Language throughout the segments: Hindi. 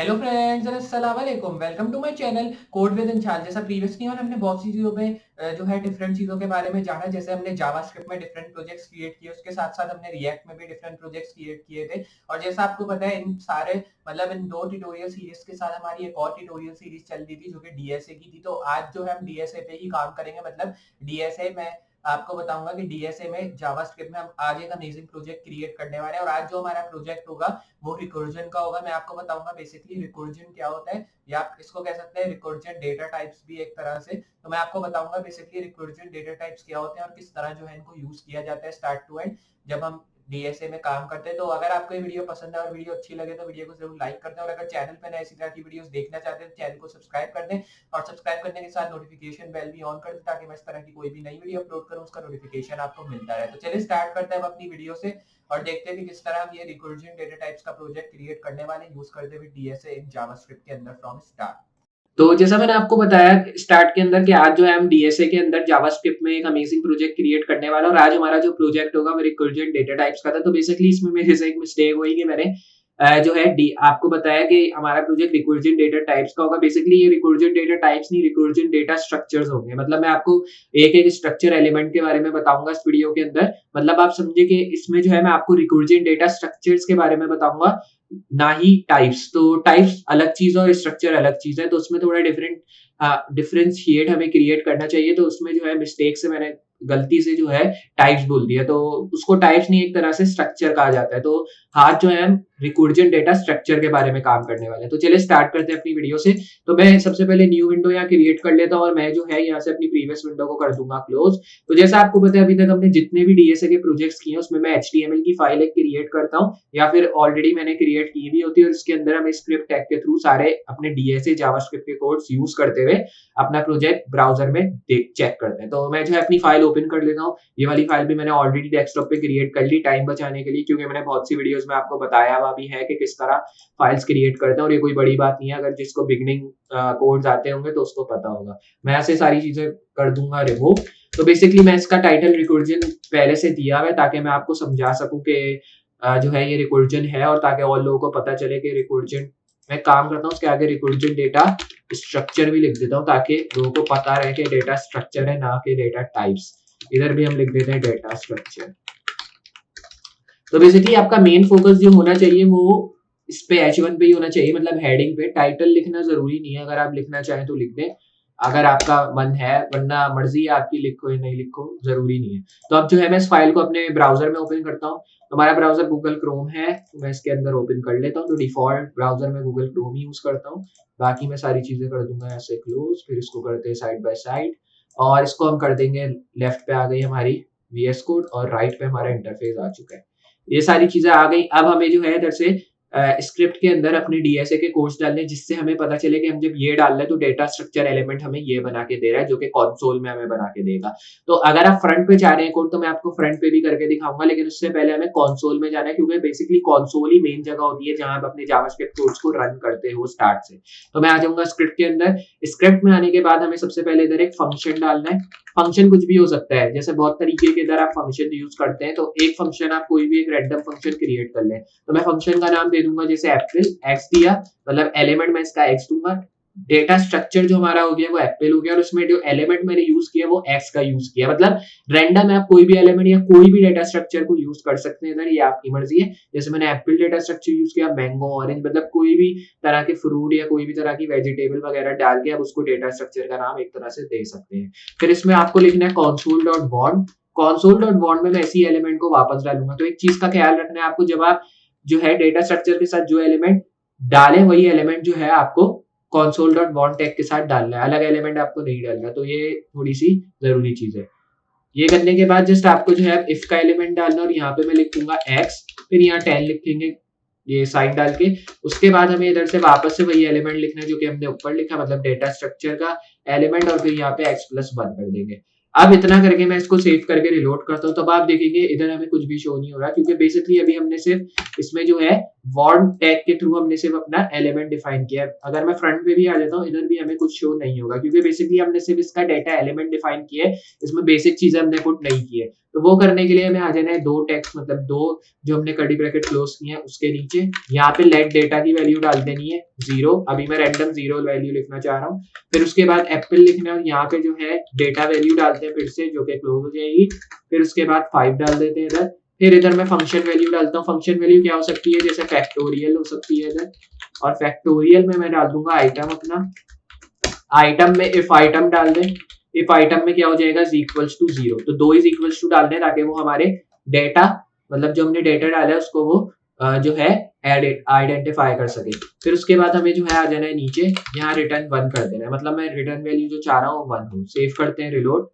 हेलो फ्रेंड्स अस्सलाम वालेकुम welcome to my channel code with Inshal. जैसा प्रीवियसली हमने बहुत सी चीजों पे जो है डिफरेंट चीजों के बारे में जाना। जैसे हमने जावास्क्रिप्ट में डिफरेंट प्रोजेक्ट्स क्रिएट किए, उसके साथ साथ हमने रिएक्ट में भी डिफरेंट प्रोजेक्ट्स क्रिएट किए थे। और जैसा आपको पता है इन सारे इन दो ट्यूटोरियल सीरीज के साथ हमारी एक और ट्यूटोरियल सीरीज चल रही थी जो कि डीएसए की थी। तो आज जो है हम डीएसए पे ही काम करेंगे। डीएसए में आपको बताऊंगा कि डीएसए में जावास्क्रिप्ट में हम आज एक अमेजिंग प्रोजेक्ट क्रिएट करने वाले हैं। और आज जो हमारा प्रोजेक्ट होगा वो रिकर्जन का होगा। मैं आपको बताऊंगा बेसिकली रिकर्जन क्या होता है, या आप इसको कह सकते हैं रिकर्जन डेटा टाइप्स भी एक तरह से। तो मैं आपको बताऊंगा बेसिकली रिकर्जन डेटा टाइप्स क्या होते हैं और किस तरह जो है इनको यूज किया जाता है स्टार्ट टू एंड जब हम डीएसए में काम करते हैं। तो अगर आपको ये वीडियो पसंद है और वीडियो अच्छी लगे तो वीडियो को जरूर लाइक कर दें। और अगर चैनल पर नए इसी तरह की वीडियोस देखना चाहते हैं तो चैनल को सब्सक्राइब कर दें। और सब्सक्राइब करने के साथ नोटिफिकेशन बेल भी ऑन कर दें ताकि मैं इस तरह की कोई भी नई वीडियो अपलोड करूं उसका नोटिफिकेशन आपको मिलता रहे। तो चलिए स्टार्ट करते हैं अपनी वीडियो से और देखते हैं कि किस तरह हम ये रिकर्जन डेटा टाइप्स का प्रोजेक्ट क्रिएट करने वाले यूज करते हुए डीएसए इन जावास्क्रिप्ट के अंदर फ्रॉम स्टार्ट। तो जैसा मैंने आपको बताया स्टार्ट के अंदर कि आज जो है हम डीएसए के अंदर जावास्क्रिप्ट में एक अमेजिंग प्रोजेक्ट क्रिएट करने वाला और आज हमारा जो प्रोजेक्ट होगा वो रिकर्जन डेटा टाइप्स का था। तो बेसिकली इसमें मेरे से एक मिस्टेक हुई कि मैंने जो है आपको बताया कि हमारा प्रोजेक्ट रिकर्जन डेटा टाइप्स का होगा। बेसिकली ये रिकर्जन डेटा टाइप्स नहीं, रिकर्जन डेटा स्ट्रक्चर्स होंगे। मतलब मैं आपको एक एक स्ट्रक्चर एलिमेंट के बारे में बताऊंगा इस वीडियो के अंदर। मतलब आप समझे कि इसमें जो है मैं आपको रिकर्जन डेटा स्ट्रक्चर्स के बारे में बताऊंगा, ना ही टाइप्स। तो टाइप्स अलग चीज है और स्ट्रक्चर अलग चीज है, तो उसमें थोड़ा डिफरेंशिएट हमें क्रिएट करना चाहिए। तो उसमें जो है मिस्टेक से मैंने गलती से जो है टाइप्स बोल दिया, तो उसको टाइप्स नहीं एक तरह से स्ट्रक्चर कहा जाता है। तो आज जो है हम रिकर्जन डेटा स्ट्रक्चर के बारे में काम करने वाले हैं। तो चलिए स्टार्ट करते हैं अपनी वीडियो से। तो मैं सबसे पहले न्यू विंडो यहाँ क्रिएट कर लेता हूँ और मैं जो है यहाँ से अपनी प्रीवियस विंडो को कर दूंगा क्लोज। तो जैसा आपको पता है अभी तक हमने जितने भी डीएसए के प्रोजेक्ट्स किए हैं उसमें मैं एचटीएमएल की फाइल एक क्रिएट करता हूँ या फिर ऑलरेडी मैंने क्रिएट की भी होती है और इसके अंदर हम स्क्रिप्ट टैग के थ्रू सारे अपने डीएसए जावास्क्रिप्ट के कोड्स यूज करते हुए अपना प्रोजेक्ट ब्राउजर में चेक करते हैं। तो मैं जो है अपनी फाइल ओपन कर लेता हूँ। ये वाली फाइल भी मैंने ऑलरेडी डेस्कटॉप पे क्रिएट कर ली टाइम बचाने के लिए, क्योंकि मैंने बहुत सी वीडियोस में आपको बताया हुआ भी है कि किस तरह फाइल्स क्रिएट करते हैं और ये कोई बड़ी बात नहीं है। अगर जिसको बिगनिंग कोड्स आते होंगे तो उसको पता होगा। मैं ऐसे सारी चीजें कर दूंगा रिमूव। तो बेसिकली मैं इसका टाइटल रिकर्जन पहले से दिया हुआ है ताकि मैं आपको समझा सकूं कि जो है ये रिकर्जन है और ताकि और लोगों को पता चले कि रिकर्जन मैं काम करता हूँ। उसके आगे रिकर्जन डेटा स्ट्रक्चर भी लिख देता हूँ ताकि लोगों को पता रहे कि डेटा स्ट्रक्चर है ना कि डेटा टाइप्स। इधर भी हम लिख देते हैं डेटा स्ट्रक्चर। तो बेसिकली आपका मेन फोकस जो होना चाहिए वो इस पे H1 पे ही होना चाहिए, मतलब हेडिंग पे। टाइटल लिखना जरूरी नहीं है, अगर आप लिखना चाहें तो लिख दें अगर आपका मन है, वरना मर्जी है आपकी, लिखो या नहीं लिखो जरूरी नहीं है। तो अब जो है मैं इस फाइल को अपने ब्राउजर में ओपन करता हूँ। तो हमारा ब्राउजर गूगल क्रोम है, तो मैं इसके अंदर ओपन कर लेता हूँ। तो डिफॉल्ट ब्राउजर में गूगल क्रोम यूज करता हूँ। बाकी मैं सारी चीजें कर दूंगा ऐसे क्लोज, फिर इसको करते हैं साइड बाय साइड और इसको हम कर देंगे लेफ्ट पे आ गई हमारी VS कोड और राइट पे हमारा इंटरफेस आ चुका है। ये सारी चीजें आ गई। अब हमें जो है इधर से स्क्रिप्ट के अंदर अपने डीएसए के कोड्स डालने, जिससे हमें पता चले कि हम जब ये डाल रहे हैं तो डेटा स्ट्रक्चर एलिमेंट हमें ये बना के दे रहा है जो कि कंसोल में हमें बना के देगा। तो अगर आप फ्रंट पे जा रहे हैं कोड तो मैं आपको फ्रंट पे भी करके दिखाऊंगा, लेकिन उससे पहले हमें कंसोल में जाना है क्योंकि बेसिकली कंसोल ही मेन जगह होती है जहां आप अपने जावास्क्रिप्ट कोड्स को रन करते हो स्टार्ट से। तो मैं आ जाऊंगा स्क्रिप्ट के अंदर। स्क्रिप्ट में आने के बाद हमें सबसे पहले इधर एक फंक्शन डालना है। फंक्शन कुछ भी हो सकता है, जैसे बहुत तरीके के इधर आप फंक्शन यूज करते हैं। तो एक फंक्शन आप कोई भी एक रैंडम फंक्शन क्रिएट कर लें। तो मैं फंक्शन का नाम दे दूंगा जैसे एप्पल, एक्स दिया, मतलब एलिमेंट में इसका एक्स दूंगा। डेटा स्ट्रक्चर जो हमारा हो गया वो एप्पल हो गया और उसमें जो एलिमेंट मैंने यूज किया वो एक्स का यूज किया। मतलब रैंडम आप कोई भी एलिमेंट या कोई भी डेटा स्ट्रक्चर को यूज कर सकते हैं इधर, ये आपकी मर्जी है। जैसे मैंने एप्पल डेटा स्ट्रक्चर यूज किया, मैंगो, ऑरेंज, मतलब कोई भी तरह के फ्रूट या कोई भी तरह की वेजिटेबल वगैरह डाल के आप उसको डेटा स्ट्रक्चर का नाम एक तरह से दे सकते हैं। फिर इसमें आपको लिखना है console.bond। console.bond में मैं इसी एलिमेंट को वापस डालूंगा। तो एक चीज का ख्याल रखना है आपको, जब आप जो है डेटा स्ट्रक्चर के साथ जो एलिमेंट डालें वही एलिमेंट जो है आपको console.bond टैग के साथ डालना है, अलग एलिमेंट आपको नहीं डालना। तो ये थोड़ी सी जरूरी चीज है। ये करने के बाद जस्ट आपको जो है इफ का एलिमेंट डालना और यहाँ पे मैं लिखूंगा x, फिर यहाँ 10 लिखेंगे ये साइड डाल के। उसके बाद हमें इधर से वापस से वही एलिमेंट लिखना है जो कि हमने ऊपर लिखा, मतलब डेटा स्ट्रक्चर का एलिमेंट, और फिर यहाँ पे x+1 कर देंगे। अब इतना करके मैं इसको सेव करके रिलोड करता हूँ, तब आप देखेंगे इधर हमें कुछ भी शो नहीं हो रहा, क्योंकि बेसिकली अभी हमने सिर्फ इसमें जो है वार्न टैग के थ्रू हमने सिर्फ अपना एलिमेंट डिफाइन किया है। अगर मैं फ्रंट पे भी आ जाता हूँ, इधर भी हमें कुछ शो नहीं होगा, क्योंकि बेसिकली हमने सिर्फ इसका डेटा एलिमेंट डिफाइन किया है, इसमें बेसिक चीजें हमने पुट नहीं की है। तो वो करने के लिए हमें आ जाना है दो टैग्स, मतलब दो जो हमने कर्ली ब्रैकेट क्लोज किए हैं उसके नीचे यहाँ पे लेट डेटा की वैल्यू डाल देनी है 0। अभी मैं रैंडम 0 वैल्यू लिखना चाह रहा हूँ। फिर उसके बाद एप्पल लिखना है, यहाँ पे जो है डेटा वैल्यू डालते हैं फिर से, जो कि क्लोज हो जाएगी। फिर उसके बाद 5 डाल देते हैं इधर। फिर इधर मैं फंक्शन वैल्यू डालता हूँ। फंक्शन वैल्यू क्या हो सकती है, जैसे फैक्टोरियल हो सकती है इधर, और फैक्टोरियल में मैं डाल दूंगा आइटम अपना। आइटम में इफ आइटम डाल दें, इफ आइटम में क्या हो जाएगा, इज इक्वल्स टू 0। तो दो इज इक्वल्स टू डाल दें ताकि वो हमारे डेटा, मतलब जो हमने डेटा डाला है उसको वो जो है आइडेंटिफाई कर सके। फिर उसके बाद हमें जो है आ जाना है नीचे, यहाँ रिटर्न 1 कर देना है, मतलब मैं रिटर्न वैल्यू जो चाह रहा हूँ 1 हो। सेव करते हैं, रिलोड।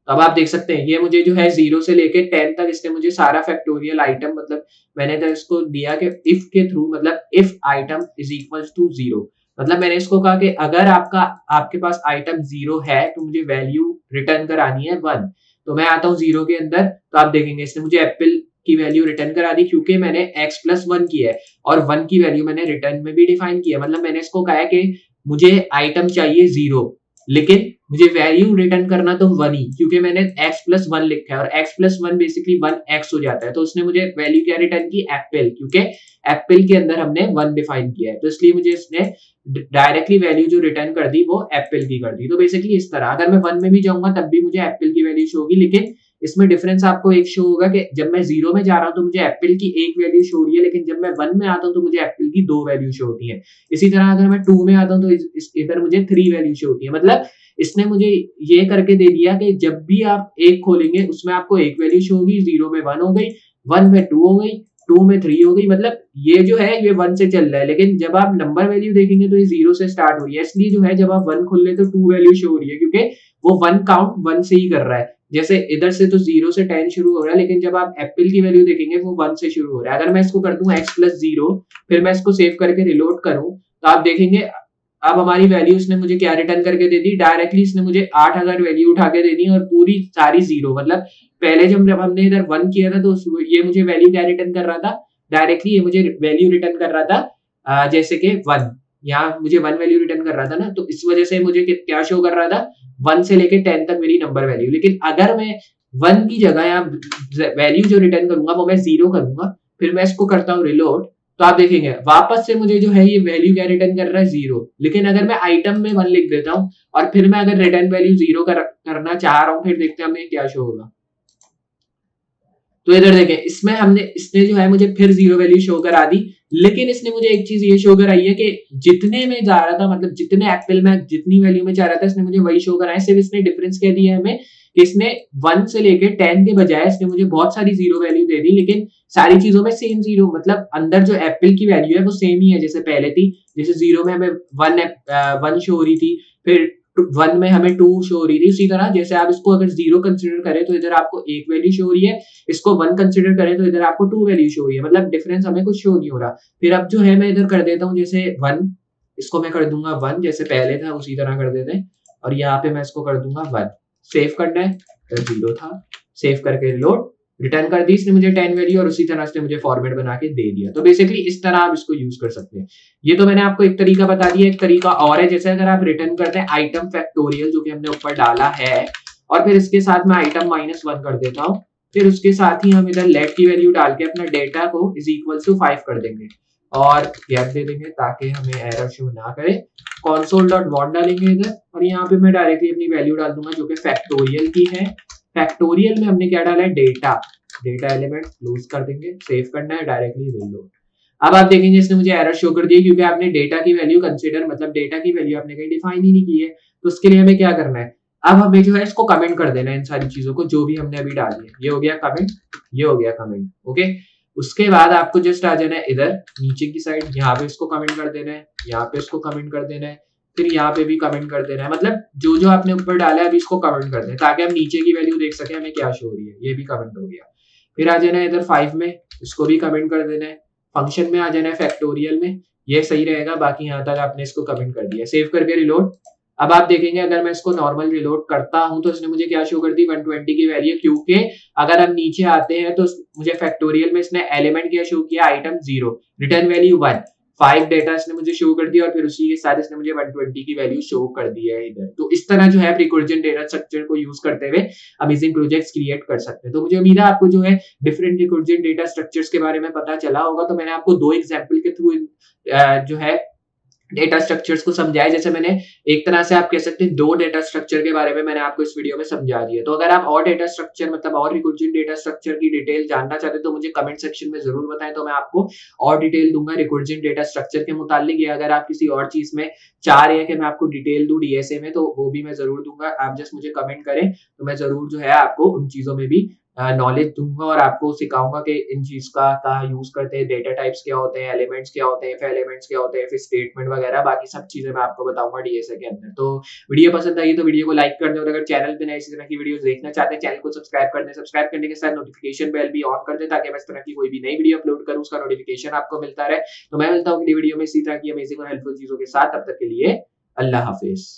तो अब आप देख सकते हैं ये मुझे जो है 0 से लेके 10 तक इसने मुझे सारा फैक्टोरियल आइटम, मतलब मैंने तो इसको दिया कि इफ के थ्रू, मतलब if item is equals to 0, मतलब मैंने इसको कहा कि अगर आपके पास आइटम 0 है तो मुझे वैल्यू रिटर्न करानी है 1। तो मैं आता हूँ 0 के अंदर, तो आप देखेंगे इसने मुझे एप्पल की वैल्यू रिटर्न करा दी, क्योंकि मैंने x प्लस 1 किया है और 1 की वैल्यू मैंने रिटर्न में भी डिफाइन किया। मतलब मैंने इसको कहा है कि मुझे आइटम चाहिए 0, लेकिन मुझे वैल्यू रिटर्न करना तो 1 ही, क्योंकि मैंने x प्लस 1 लिखा है और x प्लस 1 बेसिकली 1x हो जाता है। तो उसने मुझे वैल्यू क्या रिटर्न की, एप्पल, क्योंकि एप्पल के अंदर हमने 1 डिफाइन किया है, तो इसलिए मुझे इसने डायरेक्टली वैल्यू जो रिटर्न कर दी वो एप्पल की कर दी। तो बेसिकली इस तरह अगर मैं 1 में भी जाऊंगा तब भी मुझे एप्पल की वैल्यू शो होगी, लेकिन इसमें डिफरेंस आपको एक शो होगा कि जब मैं 0 में जा रहा हूं तो मुझे एप्पल की एक वैल्यू शो हो रही है, लेकिन जब मैं 1 में आता हूं तो मुझे एप्पल की 2 वैल्यू शो होती है। इसी तरह अगर मैं 2 में आता हूं तो इधर मुझे 3 वैल्यू शो होती है। मतलब इसने मुझे ये करके दे दिया कि जब भी आप एक खोलेंगे उसमें आपको एक वैल्यू शो होगी, 0 में 1 हो गई, 1 में 2 हो गई, 2 में 3 हो गई। मतलब ये जो है ये 1 से चल रहा है, लेकिन जब आप नंबर वैल्यू देखेंगे तो ये 0 से स्टार्ट हो रही है। इसलिए जो है जब आप 1 खोल रहे तो 2 वैल्यू शो हो रही है, क्योंकि वो 1 काउंट 1 से ही कर रहा है। जैसे इधर से तो 0 से 10 शुरू हो रहा है, लेकिन जब आप एप्पल की वैल्यू देखेंगे वो 1 से शुरू हो रहा है। अगर मैं इसको कर दूं x प्लस 0, फिर मैं इसको सेव करके रिलोड करूं, तो आप देखेंगे अब हमारी वैल्यू इसने मुझे क्या रिटर्न करके दे दी, डायरेक्टली इसने मुझे 8000 वैल्यू उठा के दे दी और पूरी सारी 0। मतलब पहले जब हमने इधर 1 किया था तो ये मुझे वैल्यू क्या रिटर्न कर रहा था, डायरेक्टली ये मुझे वैल्यू रिटर्न कर रहा था जैसे कि 1, यहाँ मुझे 1 वैल्यू रिटर्न कर रहा था ना, तो इस वजह से मुझे क्या शो कर रहा था, 1 से लेके 10 तक मेरी नंबर वैल्यू। लेकिन अगर मैं 1 की जगह यहाँ वैल्यू जो रिटर्न करूंगा वो मैं 0 करूंगा, फिर मैं इसको करता हूँ रिलोड, तो आप देखेंगे वापस से मुझे जो है ये वैल्यू क्या रिटर्न कर रहा है, 0। लेकिन अगर मैं आइटम में 1 लिख देता हूँ और फिर मैं अगर रिटर्न वैल्यू 0 करना चाह रहा हूँ, फिर देखते हैं हमें क्या शो होगा। तो इधर देखें, इसने जो है मुझे फिर 0 वैल्यू शो करा दी, लेकिन इसने मुझे एक चीज ये शो कराई है कि जितने में जा रहा था, मतलब जितने एप्पल में जितनी वैल्यू में जा रहा था इसने मुझे वही शो कराया। सिर्फ इसने डिफरेंस क्या दिया है हमें कि इसने 1 से लेके 10 के बजाय इसने मुझे बहुत सारी 0 वैल्यू दे दी, लेकिन सारी चीजों में सेम 0, मतलब अंदर जो एप्पल की वैल्यू है वो सेम ही है जैसे पहले थी। जैसे 0 में हमें 1 शो हो रही थी, फिर 1 में हमें 2 शो हो रही थी। उसी तरह जैसे आप इसको अगर 0 कंसिडर करें तो इधर आपको एक वैल्यू शो हो रही है, इसको 1 कंसिडर करें तो इधर आपको 2 वैल्यू शो हो रही है। मतलब डिफरेंस हमें कुछ शो नहीं हो रहा। फिर अब जो है मैं इधर कर देता हूँ जैसे 1, इसको मैं कर दूंगा 1 जैसे पहले था उसी तरह कर देते हैं, और यहाँ पे मैं इसको कर दूंगा 1। सेव करना है, 0 था, सेव करके रिलोड, रिटर्न कर दी इसने मुझे 10 वैल्यू और उसी तरह से मुझे फॉर्मेट बना के दे दिया। तो बेसिकली इस तरह आप इसको यूज कर सकते हैं। ये तो मैंने आपको एक तरीका बता दिया। एक तरीका और है, जैसे अगर आप रिटर्न करते हैं आइटम फैक्टोरियल जो कि हमने ऊपर डाला है, और फिर इसके साथ मैं आइटम -1 कर देता हूँ, फिर उसके साथ ही हम इधर लेट की वैल्यू डाल के अपना डेटा को इज इक्वल टू 5 कर देंगे और गैप दे देंगे ताकि हमें एरर शो ना करे। console.what डालेंगे इधर, और यहाँ पे मैं डायरेक्टली अपनी वैल्यू डाल दूंगा जो कि फैक्टोरियल की है। फैक्टोरियल में हमने क्या डाला है, डेटा एलिमेंट क्लोज कर देंगे, सेव करना है, डायरेक्टली रिलोड। अब आप देखेंगे इसने मुझे एरर शो कर दिया क्योंकि आपने डेटा की वैल्यू कंसीडर, मतलब डेटा की वैल्यू आपने कहीं डिफाइन ही नहीं की है। तो उसके लिए हमें क्या करना है, अब हमें जो है इसको कमेंट कर देना है, इन सारी चीजों को जो भी हमने अभी डाली है। ये हो गया कमेंट, ये हो गया कमेंट, ओके। उसके बाद आपको जस्ट आ जाना है इधर नीचे की साइड, यहाँ पे इसको कमेंट कर देना है, यहाँ पे इसको कमेंट कर देना है, फिर यहाँ पे भी कमेंट कर देना है। मतलब जो जो आपने ऊपर डाला है अभी इसको कमेंट कर देना है ताकि हम नीचे की वैल्यू देख सके हमें क्या शो हो रही है। ये भी कमेंट हो गया। फिर आ जाना है इधर 5 में, इसको भी कमेंट कर देना है। फंक्शन में आ जाना है फैक्टोरियल में, ये सही रहेगा, बाकी यहाँ तक आपने इसको कमेंट कर दिया। सेव करके रिलोड। अब आप देखेंगे अगर मैं इसको नॉर्मल रिलोड करता हूं तो इसने मुझे क्या शो कर दी 120 की वैल्यू, क्योंकि अगर हम नीचे आते हैं तो मुझे फैक्टोरियल में इसने एलिमेंट क्या शो किया, आइटम 0, रिटर्न वैल्यू 1, 5 डेटा इसने मुझे शो कर दिया और फिर उसी के साथ इसने मुझे 120 की वैल्यू शो कर दी है इधर। तो इस तरह जो है रिकर्जन डेटा स्ट्रक्चर को यूज करते हुए अमेजिंग प्रोजेक्ट्स क्रिएट कर सकते हैं। तो मुझे उम्मीद है आपको जो है डिफरेंट रिकर्जन डेटा स्ट्रक्चर्स के बारे में पता चला होगा। तो मैंने आपको 2 एग्जांपल के थ्रू जो है डेटा स्ट्रक्चर्स को समझाया। जैसे मैंने एक तरह से आप कह सकते हैं 2 डेटा स्ट्रक्चर के बारे में मैंने आपको इस वीडियो में समझा दिया। तो अगर आप और डेटा स्ट्रक्चर मतलब और रिकर्जन डेटा स्ट्रक्चर की डिटेल जानना चाहते हैं तो मुझे कमेंट सेक्शन में जरूर बताएं, तो मैं आपको और डिटेल दूंगा रिकर्जन डेटा स्ट्रक्चर के मुतालिक। या अगर आप किसी और चीज में चाह रहे हैं कि मैं आपको डिटेल दूं डीएसए में, तो वो भी मैं जरूर दूंगा। आप जस्ट मुझे कमेंट करें तो मैं जरूर जो है आपको उन चीजों में भी नॉलेज दूंगा और आपको सिखाऊंगा कि इन चीज का यूज करते हैं, डेटा टाइप्स क्या होते हैं, एलिमेंट्स क्या होते हैं, फिर एलिमेंट्स क्या होते हैं, फिर स्टेटमेंट वगैरह, बाकी सब चीजें मैं आपको बताऊंगा डीएसए के अंदर। तो वीडियो पसंद आई तो वीडियो को लाइक कर दें, और अगर चैनल पे नए इसी तरह की वीडियोस देखना चाहते हैं चैनल को सब्सक्राइब कर दें। सब्सक्राइब करने के साथ नोटिफिकेशन बेल भी ऑन कर दें ताकि मैं इस तरह की कोई भी नई वीडियो अपलोड करूं उसका नोटिफिकेशन आपको मिलता रहे। तो मैं मिलता हूँ अगली वीडियो में इसी तरह की अमेजिंग और हेल्पफुल चीजों के साथ। तब तक के लिए अल्लाह हाफिज।